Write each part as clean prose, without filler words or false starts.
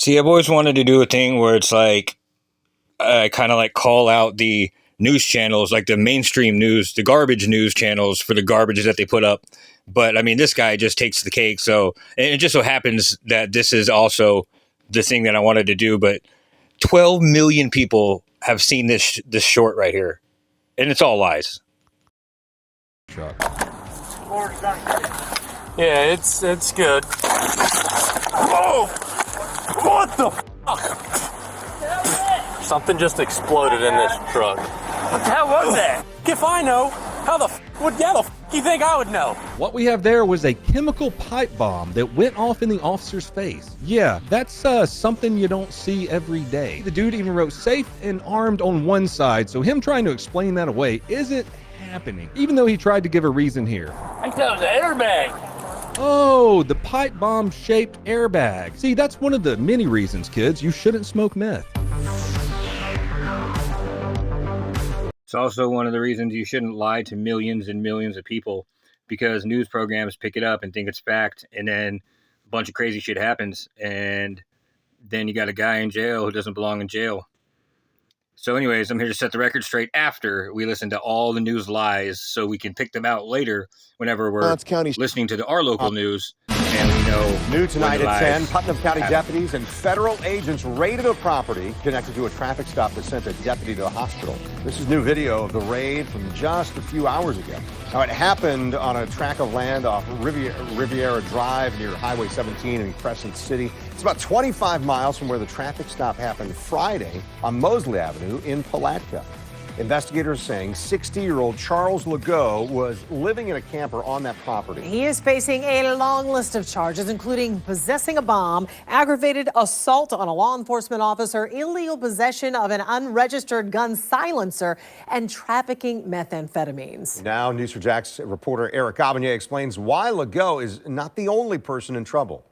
See, I've always wanted to do a thing where it's like, kind of like call out the news channels, like the mainstream news, the garbage news channels for the garbage that they put up. But I mean, this guy just takes the cake. So, and it just so happens that this is also the thing that I wanted to do. But 12 million people have seen this short right here, and it's all lies. Truck. Yeah, it's good. Oh, what the fuck? Something just exploded in this truck. What the hell was that? If I know, how the would you think I would know? What we have there was a chemical pipe bomb that went off in the officer's face. Yeah, that's something you don't see every day. The dude even wrote safe and armed on one side, so him trying to explain that away isn't happening, even though he tried to give a reason here. I thought it was an airbag. Oh, the pipe bomb shaped airbag. See, that's one of the many reasons, kids, you shouldn't smoke meth. It's also one of the reasons you shouldn't lie to millions and millions of people, because news programs pick it up and think it's fact, and then a bunch of crazy shit happens, and then you got a guy in jail who doesn't belong in jail. So anyways, I'm here to set the record straight after we listen to all the news lies so we can pick them out later whenever we're listening to our local news and we know. New tonight at 10, Putnam County deputies and federal agents raided a property connected to a traffic stop that sent a deputy to the hospital. This is new video of the raid from just a few hours ago. Now, it happened on a tract of land off Riviera Drive near Highway 17 in Crescent City. It's about 25 miles from where the traffic stop happened Friday on Mosley Avenue in Palatka. Investigators saying 60-year-old Charles Legault was living in a camper on that property. He is facing a long list of charges, including possessing a bomb, aggravated assault on a law enforcement officer, illegal possession of an unregistered gun silencer, and trafficking methamphetamines. Now, News4Jack's reporter Eric Abonnier explains why Legault is not the only person in trouble.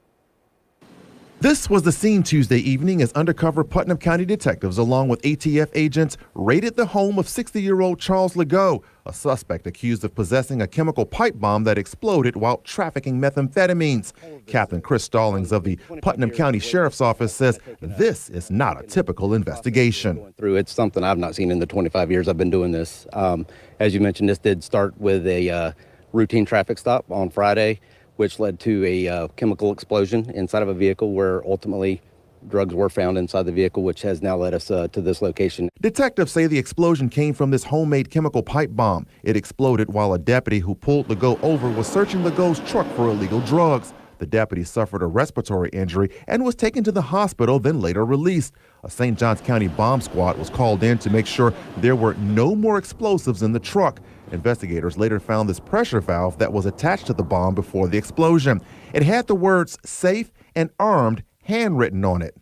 This was the scene Tuesday evening as undercover Putnam County detectives, along with ATF agents, raided the home of 60-year-old Charles Legault, a suspect accused of possessing a chemical pipe bomb that exploded while trafficking methamphetamines. Captain Chris Stallings of the Putnam County Sheriff's Office says this is not a typical investigation. It's something I've not seen in the 25 years I've been doing this. As you mentioned, this did start with a routine traffic stop on Friday, which led to a chemical explosion inside of a vehicle where ultimately drugs were found inside the vehicle, which has now led us to this location. Detectives say the explosion came from this homemade chemical pipe bomb. It exploded while a deputy who pulled Legault over was searching Legault's truck for illegal drugs. The deputy suffered a respiratory injury and was taken to the hospital, then later released. A St. Johns County bomb squad was called in to make sure there were no more explosives in the truck. Investigators later found this pressure valve that was attached to the bomb before the explosion. It had the words safe and armed handwritten on it.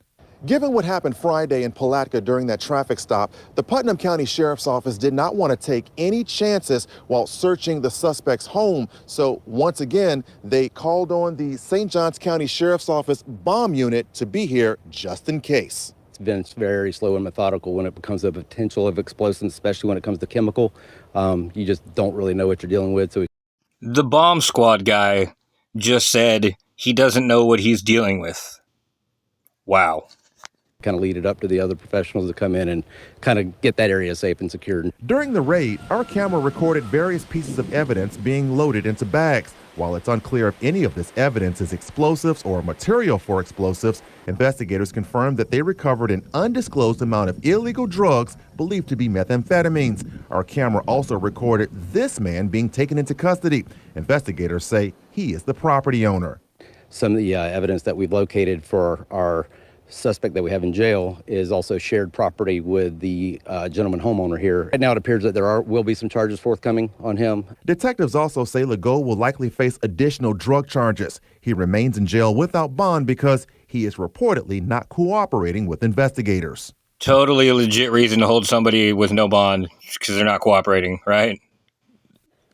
Given what happened Friday in Palatka during that traffic stop, the Putnam County Sheriff's Office did not want to take any chances while searching the suspect's home. So once again, they called on the St. Johns County Sheriff's Office bomb unit to be here just in case. It's been very slow and methodical when it becomes a potential of explosives, especially when it comes to chemical. You just don't really know what you're dealing with. So The bomb squad guy just said he doesn't know what he's dealing with. Wow. Kind of lead it up to the other professionals to come in and kind of get that area safe and secured. During the raid, our camera recorded various pieces of evidence being loaded into bags. While it's unclear if any of this evidence is explosives or material for explosives, investigators confirmed that they recovered an undisclosed amount of illegal drugs believed to be methamphetamines. Our camera also recorded this man being taken into custody. Investigators say he is the property owner. Some of the evidence that we've located for our suspect that we have in jail is also shared property with the gentleman homeowner here. Right now it appears that there will be some charges forthcoming on him. Detectives also say Legault will likely face additional drug charges. He remains in jail without bond because he is reportedly not cooperating with investigators. Totally a legit reason to hold somebody with no bond because they're not cooperating, right?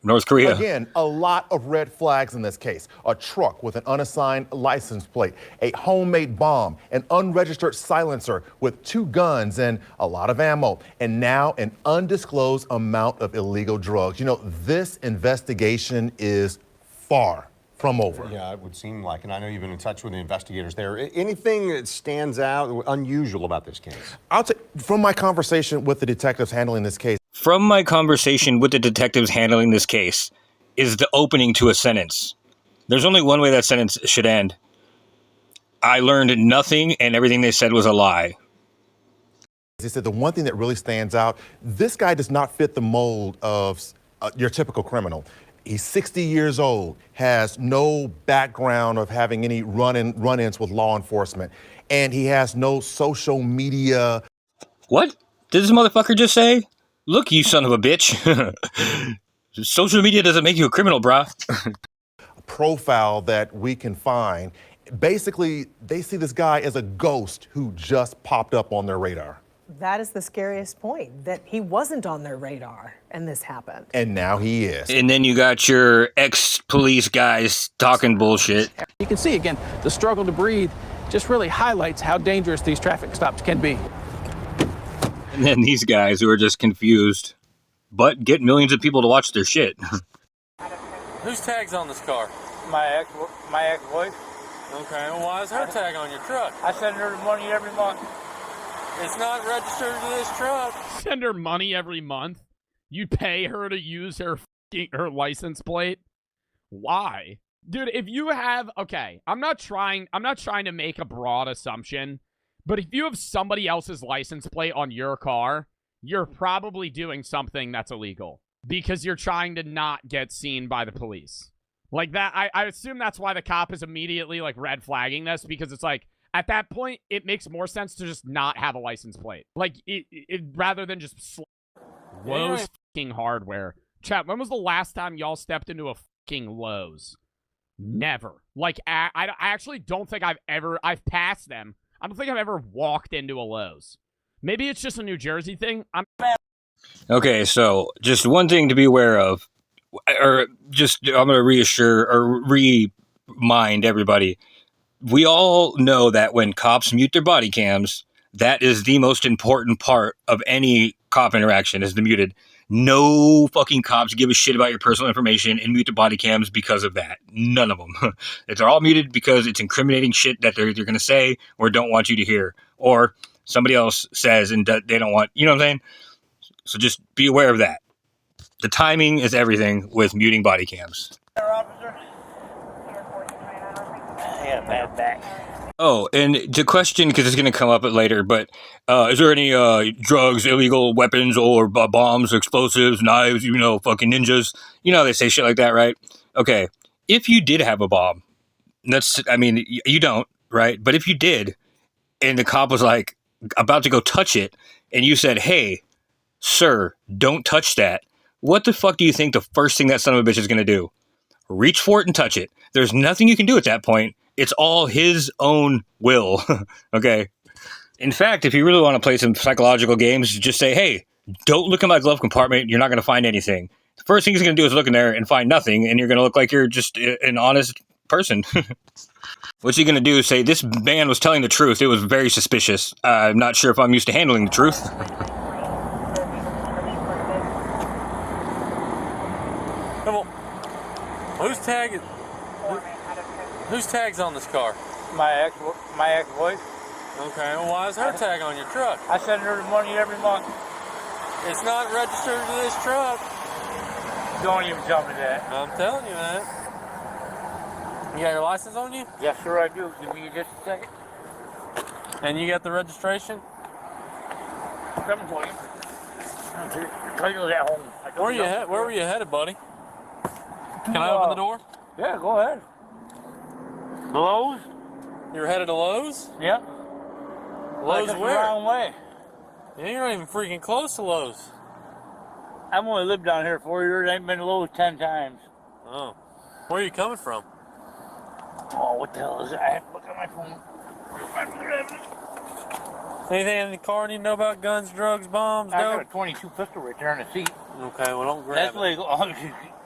North Korea. Again, a lot of red flags in this case. A truck with an unassigned license plate, a homemade bomb, an unregistered silencer with 2 guns and a lot of ammo, and now an undisclosed amount of illegal drugs. You know, this investigation is far from over. Yeah, it would seem like, and I know you've been in touch with the investigators there. Anything that stands out unusual about this case? From my conversation with the detectives handling this case. From my conversation with the detectives handling this case is the opening to a sentence. There's only one way that sentence should end. I learned nothing and everything they said was a lie. He said the one thing that really stands out, this guy does not fit the mold of your typical criminal. He's 60 years old, has no background of having any run-ins with law enforcement, and he has no social media. What did this motherfucker just say? Look, you son of a bitch. Social media doesn't make you a criminal, brah. Profile that we can find. Basically, they see this guy as a ghost who just popped up on their radar. That is the scariest point, that he wasn't on their radar and this happened. And now he is. And then you got your ex-police guys talking bullshit. You can see, again, the struggle to breathe just really highlights how dangerous these traffic stops can be. And then these guys who are just confused, but get millions of people to watch their shit. Whose tag's on this car? My ex-wife. Okay, well, why is her tag on your truck? I send her the money every month. It's not registered to this truck. Send her money every month? You pay her to use her license plate? Why? Dude, if you have, okay, I'm not trying to make a broad assumption, but if you have somebody else's license plate on your car, you're probably doing something that's illegal because you're trying to not get seen by the police. Like that, I assume that's why the cop is immediately like red flagging this, because it's like, at that point, it makes more sense to just not have a license plate. Like, rather than just Lowe's fucking hardware. Chat, when was the last time y'all stepped into a fucking Lowe's? Never. Like, I actually don't think I've passed them. I don't think I've ever walked into a Lowe's. Maybe it's just a New Jersey thing. Okay, so just one thing to be aware of, or just I'm going to reassure or remind everybody. We all know that when cops mute their body cams, that is the most important part of any cop interaction, is the muted. No fucking cops give a shit about your personal information and mute the body cams because of that. None of them. It's all muted because it's incriminating shit that they're either going to say or don't want you to hear. Or somebody else says and they don't want, you know what I'm saying? So just be aware of that. The timing is everything with muting body cams. Oh, and the question, because it's going to come up later, but is there any drugs, illegal weapons, or bombs, explosives, knives, fucking ninjas? They say shit like that, right? Okay, if you did have a bomb, you don't, right? But if you did, and the cop was like about to go touch it, and you said, hey, sir, don't touch that. What the fuck do you think the first thing that son of a bitch is going to do? Reach for it and touch it. There's nothing you can do at that point. It's all his own will. Okay. In fact, if you really want to play some psychological games, just say, hey, don't look in my glove compartment. You're not going to find anything. The first thing he's going to do is look in there and find nothing, and you're going to look like you're just an honest person. What's he going to do? Say, this man was telling the truth. It was very suspicious. I'm not sure if I'm used to handling the truth. Whose tag's on this car? My ex-wife. Okay, well, why is her tag on your truck? I send her the money every month. It's not registered to this truck. Don't even tell me that. I'm telling you that. You got your license on you? Yes, sir, I do. Give me just a second. And you got the registration? Come for you. At home. Where were you headed, buddy? Can I open the door? Yeah, go ahead. Lowe's? You're headed to Lowe's? Yeah. Lowe's like where? The wrong way. Yeah, you're not even freaking close to Lowe's. I've only lived down here 4 years. I ain't been to Lowe's 10 times. Oh. Where are you coming from? Oh, what the hell is that? I have to look at my phone. Anything in the car you need to know about guns, drugs, bombs, dope? I got a 22 pistol right there on the seat. Okay, well, don't grab That's legal.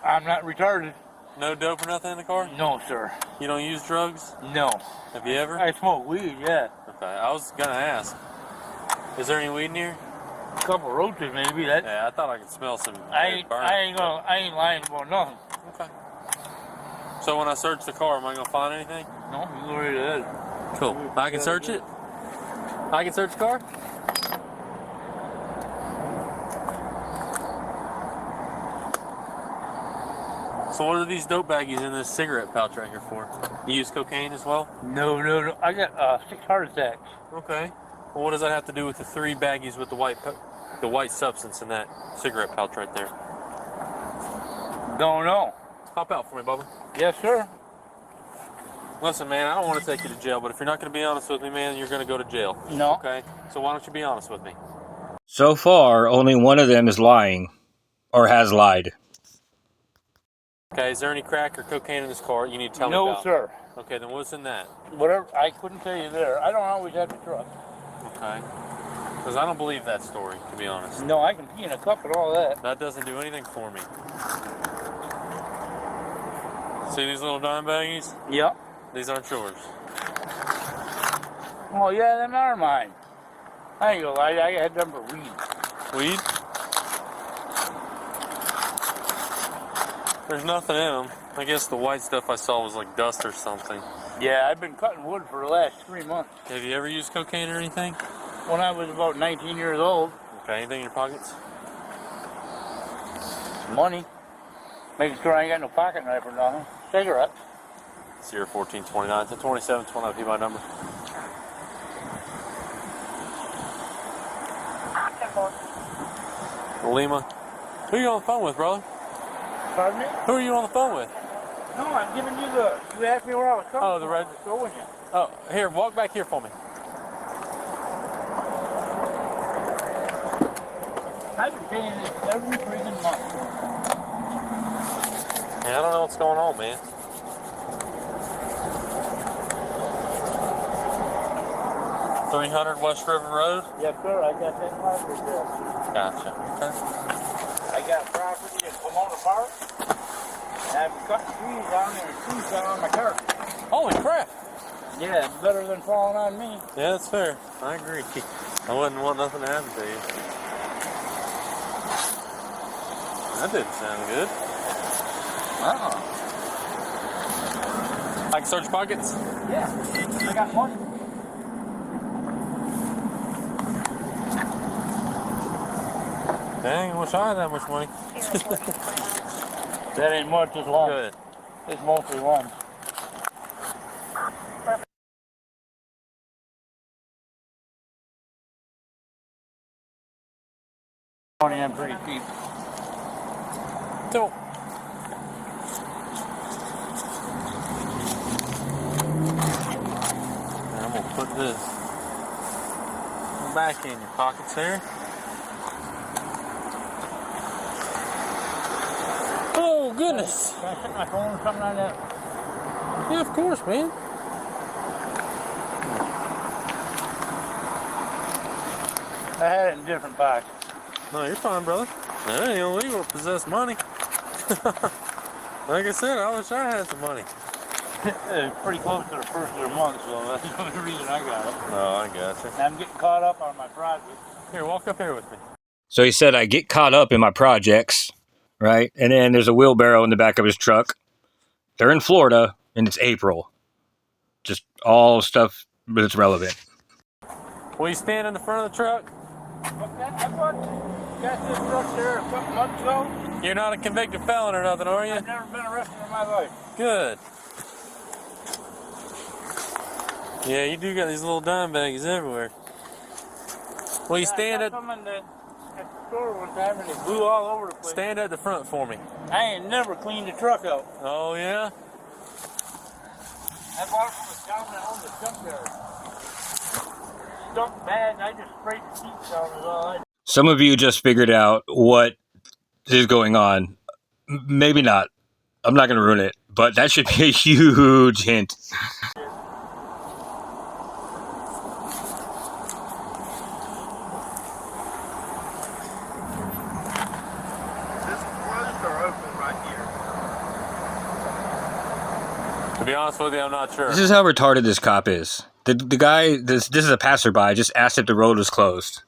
I'm not retarded. No dope or nothing in the car? No, sir. You don't use drugs? No. Have you ever? I smoke weed, yeah. Okay, I was gonna ask. Is there any weed in here? A couple roaches, maybe. Yeah, I thought I could smell some. I ain't lying about nothing. Okay. So when I search the car, am I gonna find anything? No, you go right ahead. Cool. I can search it? I can search the car? So what are these dope baggies in this cigarette pouch right here for? You use cocaine as well? No. I got 6 heart attacks. Okay. Well, what does that have to do with the 3 baggies with the white substance in that cigarette pouch right there? Don't know. Pop out for me, Bubba. Yes, sir. Listen, man, I don't want to take you to jail, but if you're not going to be honest with me, man, you're going to go to jail. No. Okay? So why don't you be honest with me? So far, only one of them is lying, or has lied. Okay, is there any crack or cocaine in this car you need to tell me about? No, sir. Okay, then what's in that? Whatever. I couldn't tell you there. I don't always have the truck. Okay. Because I don't believe that story, to be honest. No, I can pee in a cup and all that. That doesn't do anything for me. See these little dime baggies? Yep. These aren't yours. Oh, yeah, them are mine. I ain't gonna lie, I had them for weed. Weed? There's nothing in them. I guess the white stuff I saw was like dust or something. Yeah, I've been cutting wood for the last 3 months. Have you ever used cocaine or anything? When I was about 19 years old. Okay, anything in your pockets? Money. Making sure I ain't got no pocket knife or nothing. Cigarettes. Sierra 1429. It's a 2729 be my number. Lima. Who are you on the phone with, brother? Pardon me? Who are you on the phone with? No, I'm giving you you asked me where I was coming Oh, the red. Go with you. Oh, here, walk back here for me. I've been paying this every freaking month. Yeah, I don't know what's going on, man. $300 West River Road? Yes, sir. I got that property there. Gotcha. Okay. I got property in Pomona Park. And I've cut trees down there and trees down on my car. Holy crap! Yeah, it's better than falling on me. Yeah, that's fair. I agree. I wouldn't want nothing to happen to you. That didn't sound good. I can search pockets? Yeah, I got money. Dang, I wish I had that much money. That ain't much, it's long. Good. It's mostly one. Money, I'm pretty cheap. So, I'm gonna put this back in your pockets there. Oh goodness! Can I stick my phone or something like that? Yeah, of course, man. I had it in different pockets. No, you're fine, brother. It ain't illegal to possess money. Like I said, I wish I had some money. It's pretty close to the first of the month, so that's the only reason I got it. Oh, I gotcha. And I'm getting caught up on my project. Here, walk up here with me. So he said, I get caught up in my projects, right? And then there's a wheelbarrow in the back of his truck. They're in Florida, and it's April. Just all stuff that's relevant. Will you stand in the front of the truck? I got this truck there a couple months ago. You're not a convicted felon or nothing, are you? I've never been arrested in my life. Good. Yeah, you do got these little dime baggies everywhere. Will you stand at... at the store one time and it blew all over the place. Stand at the front for me. I ain't never cleaned the truck out. Oh, yeah? I bought it from a town that owned the junkyard. Stunk bad and I just sprayed the seats down is all I did. Some of you just figured out what is going on. Maybe not. I'm not going to ruin it, but that should be a huge hint. To be honest with you, I'm not sure. This is how retarded this cop is. The guy, this is a passerby, just asked if the road was closed.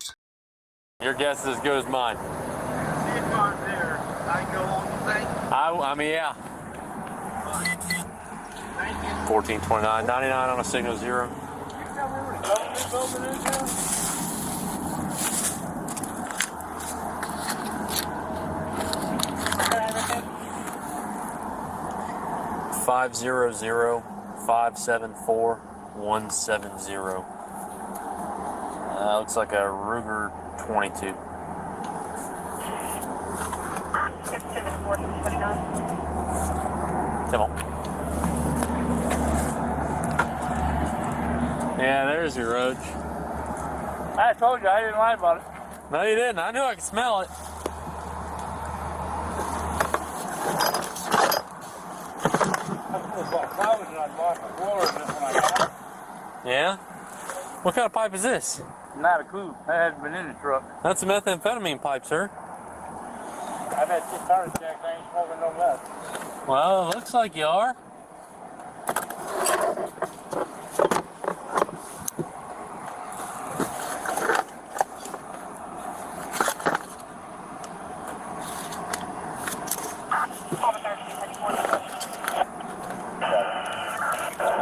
Your guess is as good as mine. See if I'm there. I go on the thing. I mean, yeah. 1429, 99 on a signal 0. Five 574-170. Looks like a Ruger 22. Come on. Yeah, there's your roach. I told you I didn't lie about it. No, you didn't. I knew I could smell it. Yeah? What kind of pipe is this? Not a clue. I hadn't been in the truck. That's a methamphetamine pipe, sir. I've had 6 heart attacks. I ain't smoking no meth. Well, it looks like you are.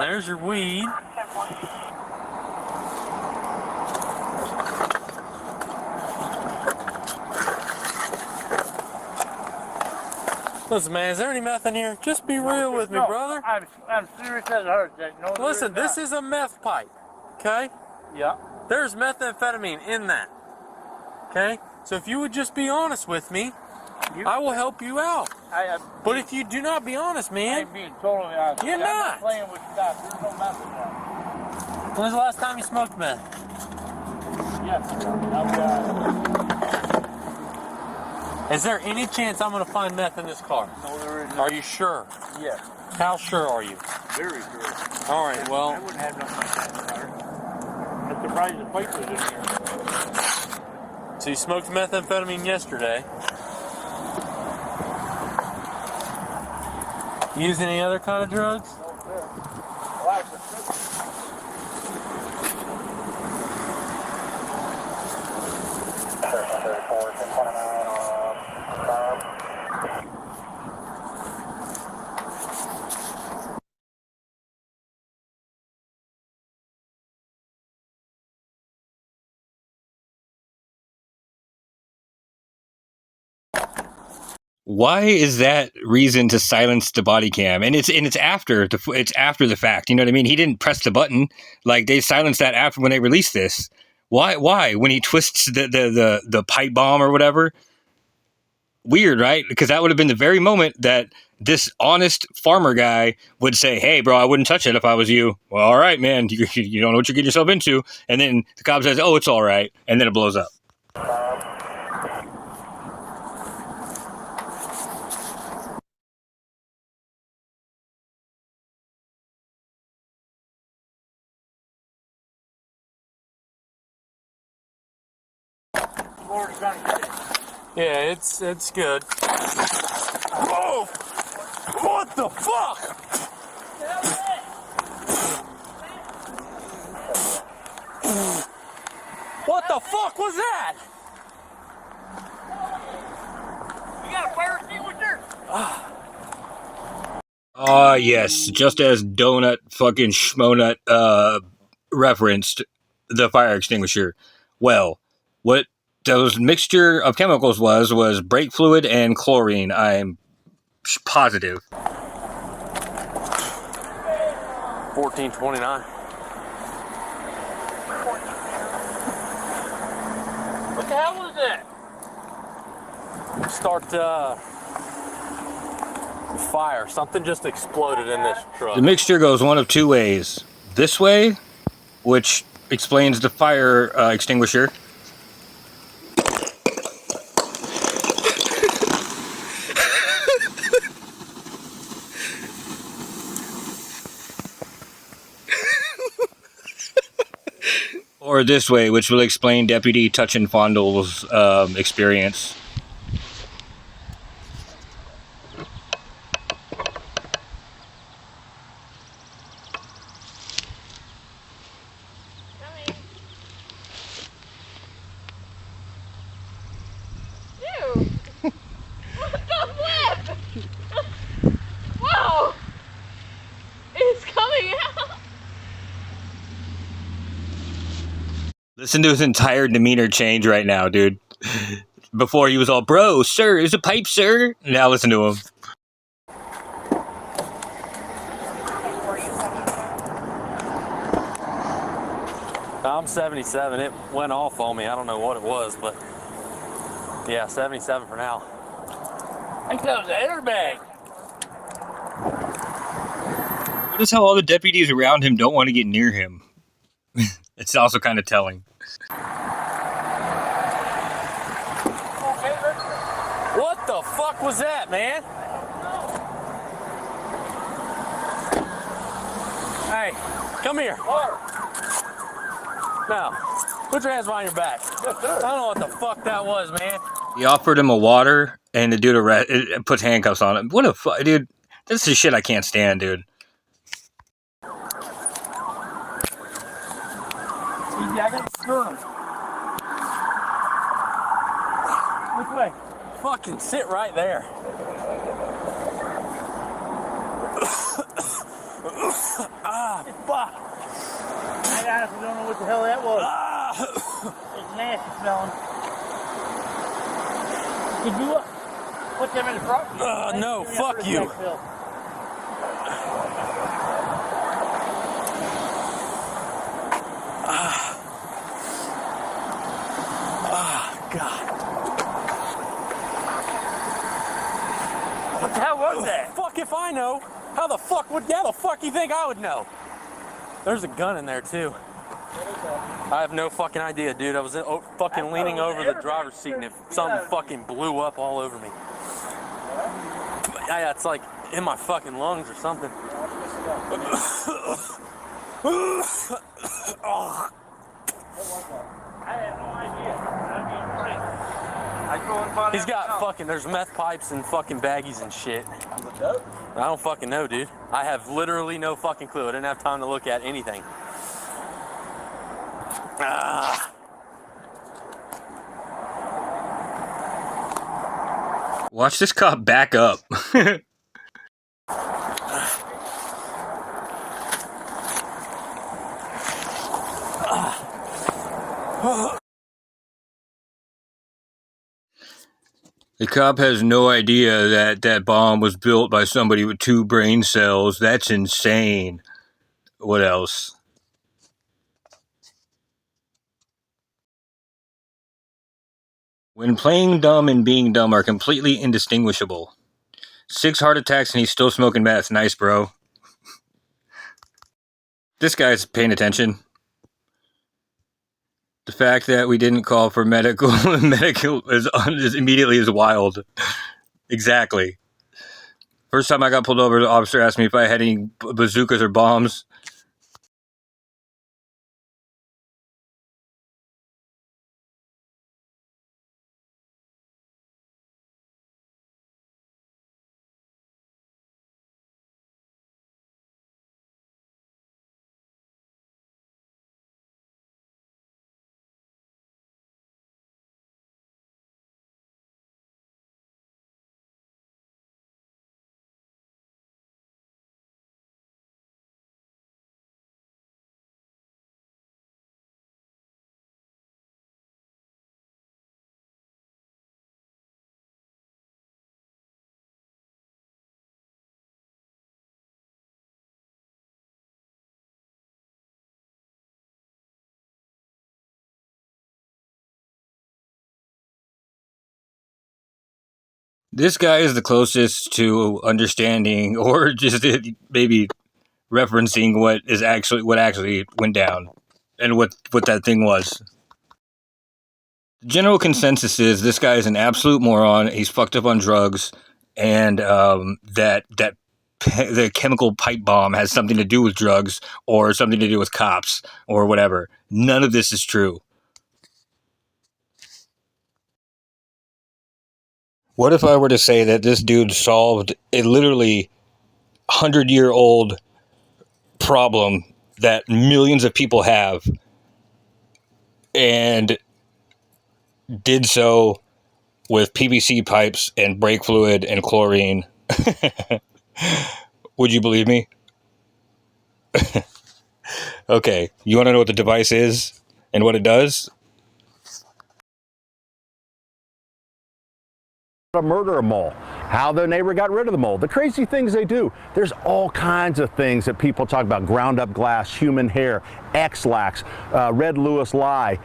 There's your weed. Listen, man, is there any meth in here? Just be real with me, brother. I'm serious as a heart attack. No, Listen, this is a meth pipe, okay? Yeah. There's methamphetamine in that, okay? So if you would just be honest with me, I will help you out. But if you do not be honest, man, I ain't being totally honest. You're I'm not. playing with stuff. There's no meth in there. When's the last time you smoked meth? Yes. Is there any chance I'm going to find meth in this car? No, there isn't. Are you sure? Yes. How sure are you? Very sure. All right, I well, wouldn't have nothing like that in the car. I'm surprised the pipe was in here. so you smoked methamphetamine yesterday. Use any other kind of drugs? No, sir. Why? Why is that reason to silence the body cam? And it's after the fact. You know what I mean? He didn't press the button. Like, they silenced that after when they released this. Why? When he twists the pipe bomb or whatever. Weird, right? Because that would have been the very moment that this honest farmer guy would say, "Hey, bro, I wouldn't touch it if I was you." Well, all right, man. You don't know what you're getting yourself into. And then the cop says, "Oh, it's all right," and then it blows up. Yeah, it's good. Whoa! What the fuck? What the fuck was that? You got a fire extinguisher? Yes, just as Donut fucking Schmonut referenced the fire extinguisher. Well, what those mixture of chemicals was brake fluid and chlorine. I'm positive. 1429. What the hell was that? Start fire. Something just exploded in this truck. The mixture goes one of two ways. This way, which explains the fire extinguisher. Or this way, which will explain Deputy Touch and Fondle's experience. Whoa! It's Listen to his entire demeanor change right now, dude. Before he was all, bro, sir, is a pipe, sir? Now listen to him. I'm 77. It went off on me. I don't know what it was, but yeah, 77 for now. I think that was an airbag. Notice how all the deputies around him don't want to get near him. It's also kind of telling. What the fuck was that, man? Hey, come here. Now, put your hands behind your back. I don't know what the fuck that was, man. He offered him a water, and the dude it puts handcuffs on him. What a fuck, dude. This is shit I can't stand, dude. I got to screw him. Which way? Fucking sit right there. Ah, fuck. I honestly don't know what the hell that was. It's nasty smelling. Did you put them in the front? No, fuck you. God. What the hell was that? Fuck if I know. How the fuck you think I would know? There's a gun in there too. I have no fucking idea, dude. I was fucking leaning over the driver's seat and something fucking blew up all over me. Yeah, it's like in my fucking lungs or something. Oh. I had no idea. He's got fucking, there's meth pipes and fucking baggies and shit. I don't fucking know, dude. I have literally no fucking clue. I didn't have time to look at anything. Watch this cop back up. The cop has no idea that that bomb was built by somebody with 2 brain cells. That's insane. What else? When playing dumb and being dumb are completely indistinguishable. 6 heart attacks and he's still smoking meth. Nice, bro. This guy's paying attention. The fact that we didn't call for medical is immediately is wild. Exactly. First time I got pulled over, the officer asked me if I had any bazookas or bombs. This guy is the closest to understanding or just maybe referencing what actually went down and what that thing was. The general consensus is this guy is an absolute moron. He's fucked up on drugs, and that the chemical pipe bomb has something to do with drugs or something to do with cops or whatever. None of this is true. What if I were to say that this dude solved a literally 100-year-old problem that millions of people have and did so with PVC pipes and brake fluid and chlorine? Would you believe me? Okay, you want to know what the device is and what it does. To murder a mole, how the neighbor got rid of the mole, the crazy things they do. There's all kinds of things that people talk about: ground up glass, human hair, X-lax, red Lewis lye,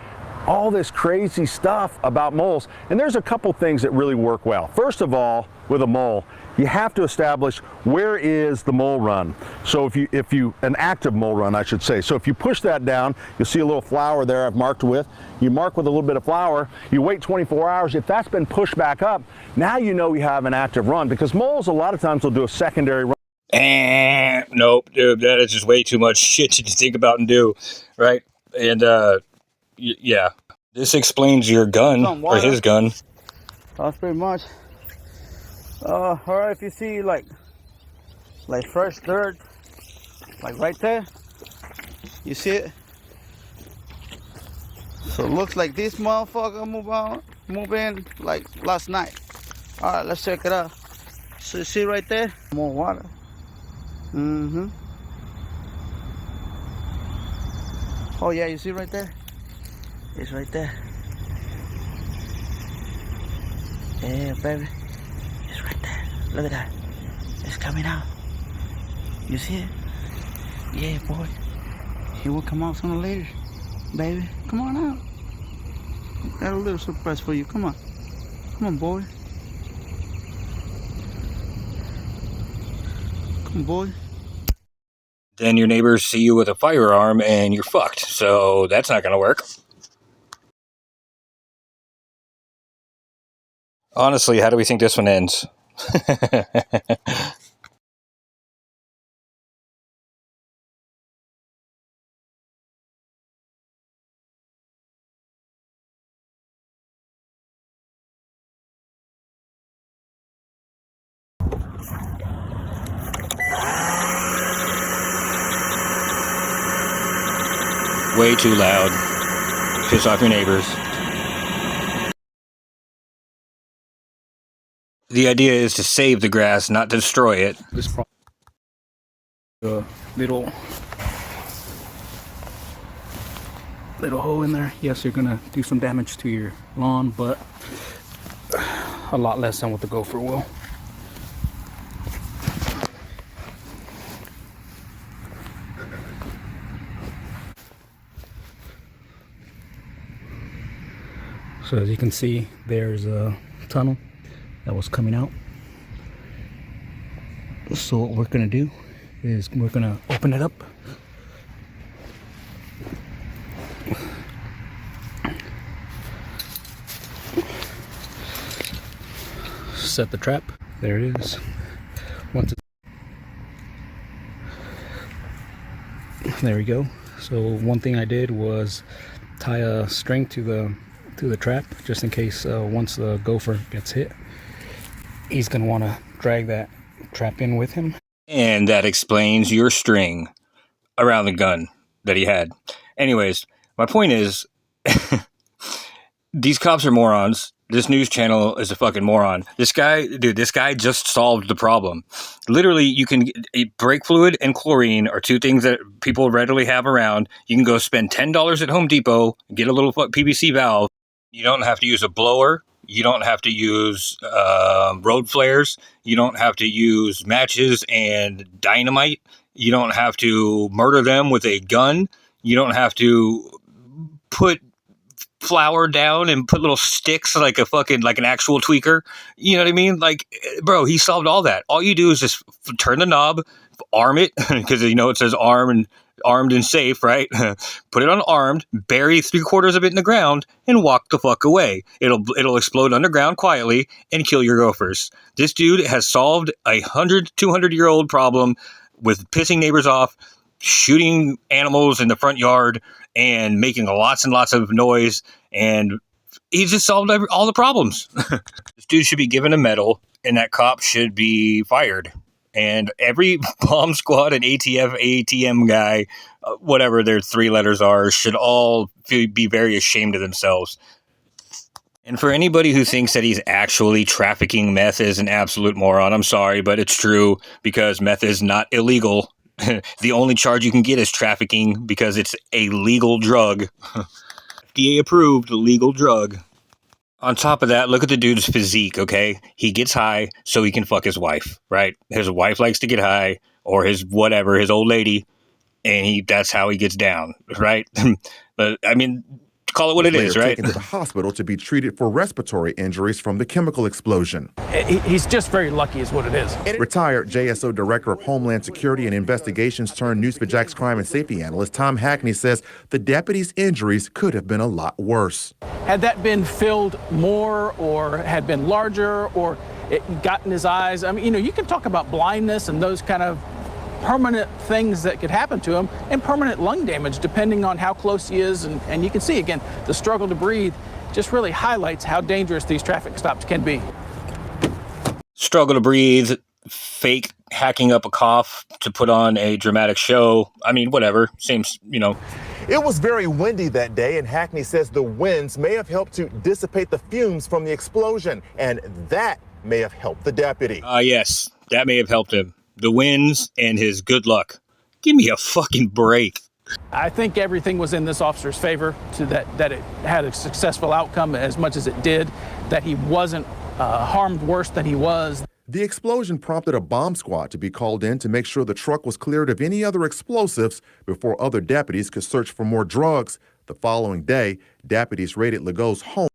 all this crazy stuff about moles. And there's a couple things that really work well. First of all, with a mole, you have to establish where is the mole run. So if you an active mole run, I should say. So if you push that down, you'll see a little flower there I've marked with. You mark with a little bit of flour, you wait 24 hours. If that's been pushed back up, now you know you have an active run, because moles a lot of times will do a secondary run. Nope, dude, that is just way too much shit to think about and do, right? And yeah, this explains your gun, or his gun. That's pretty much. Or if you see like fresh dirt, like right there, you see it. So it looks like this motherfucker move in like last night. All right, let's check it out. So you see right there, more water. Oh yeah, you see right there? It's right there. Yeah, baby. It's right there. Look at that. It's coming out. You see it? Yeah, boy. He will come out sooner or later. Baby, come on out. Got a little surprise for you. Come on. Come on, boy. Come on, boy. Then your neighbors see you with a firearm and you're fucked. So that's not going to work. Honestly, how do we think this one ends? Way too loud. Piss off your neighbors. The idea is to save the grass, not to destroy it. This little hole in there. Yes, you're gonna do some damage to your lawn, but a lot less than what the gopher will. So as you can see, there's a tunnel that was coming out. So what we're gonna do is we're gonna open it up. Set the trap. There it is. There we go. So one thing I did was tie a string to the trap, just in case once the gopher gets hit, he's gonna want to drag that trap in with him. And that explains your string around the gun that he had. Anyways, my point is, these cops are morons. This news channel is a fucking moron. This guy just solved the problem. Literally, you can brake fluid and chlorine are two things that people readily have around. You can go spend $10 at Home Depot, get a little PVC valve. You don't have to use a blower. You don't have to use road flares. You don't have to use matches and dynamite. You don't have to murder them with a gun. You don't have to put flour down and put little sticks like an actual tweaker. You know what I mean? Like, bro, he solved all that. All you do is just turn the knob, arm it, because it says armed and safe, right? Put it on armed, bury 3/4 of it in the ground, and walk the fuck away. It'll explode underground quietly and kill your gophers. This dude has solved a 200-year-old problem with pissing neighbors off, shooting animals in the front yard, and making lots and lots of noise, and he just solved all the problems. This dude should be given a medal, and that cop should be fired. And every bomb squad and ATF, ATM guy, whatever their three letters are, should all be very ashamed of themselves. And for anybody who thinks that he's actually trafficking meth is an absolute moron. I'm sorry, but it's true, because meth is not illegal. The only charge you can get is trafficking, because it's a legal drug. FDA approved legal drug. On top of that, look at the dude's physique, okay? He gets high so he can fuck his wife, right? His wife likes to get high, or his whatever, his old lady, and that's how he gets down, right? But I mean, call it what it is, right? Taken to the hospital to be treated for respiratory injuries from the chemical explosion. He's just very lucky is what it is. Retired JSO Director of Homeland Security and Investigations turned News4JAX crime and safety analyst Tom Hackney says the deputy's injuries could have been a lot worse. Had that been filled more or had been larger or it got in his eyes, I mean, you can talk about blindness and those kind of permanent things that could happen to him and permanent lung damage depending on how close he is. And you can see, again, the struggle to breathe just really highlights how dangerous these traffic stops can be. Struggle to breathe, fake hacking up a cough to put on a dramatic show. I mean, whatever. Seems, It was very windy that day, and Hackney says the winds may have helped to dissipate the fumes from the explosion, and that may have helped the deputy. Yes, that may have helped him. The winds and his good luck. Give me a fucking break. I think everything was in this officer's favor to that it had a successful outcome as much as it did, that he wasn't harmed worse than he was. The explosion prompted a bomb squad to be called in to make sure the truck was cleared of any other explosives before other deputies could search for more drugs. The following day, deputies raided Legault's home.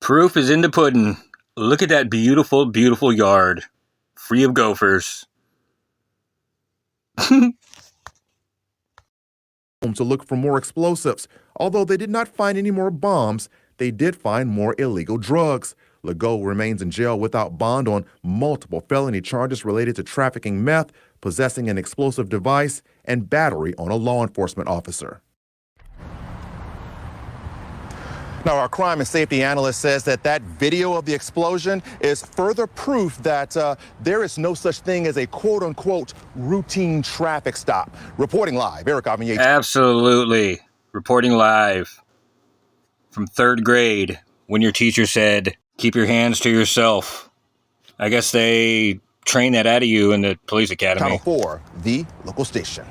Proof is in the pudding. Look at that beautiful, beautiful yard. Free of gophers. To look for more explosives. Although they did not find any more bombs, they did find more illegal drugs. Legault remains in jail without bond on multiple felony charges related to trafficking meth, possessing an explosive device, and battery on a law enforcement officer. Now, our crime and safety analyst says that video of the explosion is further proof that there is no such thing as a quote-unquote routine traffic stop. Reporting live, Eric Avignate. Absolutely. Reporting live from 3rd grade when your teacher said, keep your hands to yourself. I guess they train that out of you in the police academy. Channel 4, the local station.